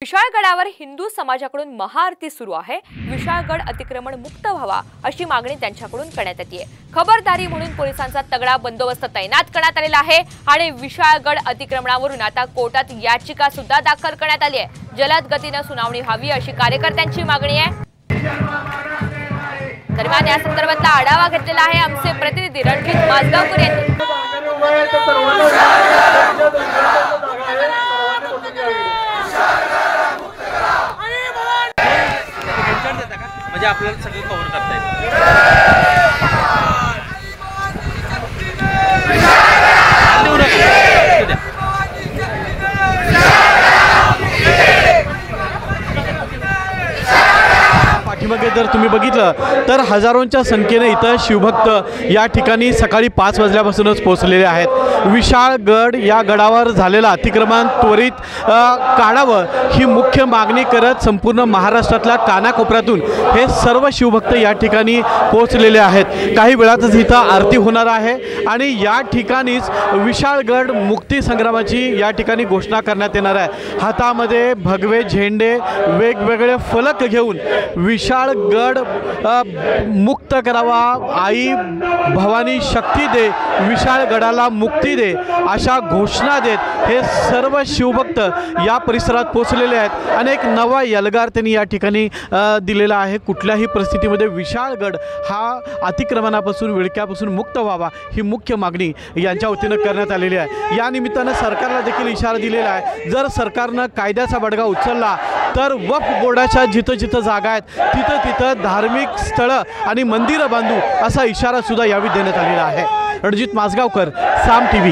विशाळगडावर हिंदू समाजाकडून महाआरती सुरू आहे। विशाळगड अतिक्रमण मुक्त व्हावा अशी मागणी त्यांच्याकडून करण्यात येते। खबरदारी म्हणून पोलिसांचा तगडा बंदोबस्त तैनात करण्यात आलेला आहे आणि विशाळगड अतिक्रमणावरून आता कोर्टात याचिका सुद्धा दाखल करण्यात आली आहे। जलद गतीने सुनावणी व्हावी अशी कार्यकर्त्यांची मागणी आहे। दरम्यान या संदर्भातला आढावा घेतलेला आहे आमचे प्रतिनिधी रणजित माजगावकर यांनी। म्हणजे आपल्याला सगळं कव्हर करता येईल। पाठीमागे जर तुम्ही बघितलं तर हजारोंच्या संख्येने इथं शिवभक्त या ठिकाणी सकाळी 5 वाजल्यापासूनच पोहोचलेले आहेत। विशाळगड या गडावर झालेलं अतिक्रमण त्वरित काढावं ही मुख्य मागणी करत संपूर्ण महाराष्ट्रातल्या कानाकोपऱ्यातून हे सर्व शिवभक्त या ठिकाणी पोहोचलेले आहेत। काही वेळातच इथं आरती होणार आहे आणि या ठिकाणीच विशाळगड मुक्ती संग्रामाची या ठिकाणी घोषणा करण्यात येणार आहे। हातामध्ये भगवे झेंडे वेगवेगळे फलक घेऊन विशाळगड मुक्त करावा, आई भवानी शक्ती दे, विशाळगडाला मुक्ती दे अशा घोषणा देत हे सर्व शिवभक्त या परिसरात पोहोचलेले आहेत। अनेक नवा यलगार त्यांनी या ठिकाणी दिलेला आहे। कुठल्याही परिस्थितीमध्ये विशाळगड हा अतिक्रमणापासून विळख्यापासून मुक्त व्हावा ही मुख्य मागणी यांच्या वतीनं करण्यात आलेली आहे। या निमित्तानं सरकारला देखील इशारा दिलेला आहे, जर सरकारनं कायद्याचा बडगा उचलला तर वक्फ बोर्डाच्या जिथं जिथं जागा आहेत तिथं तिथं धार्मिक स्थळं आणि मंदिरं बांधू असा इशारा सुद्धा यावेळी देण्यात आलेला आहे। रणजित माजगावकर, साम टीव्ही।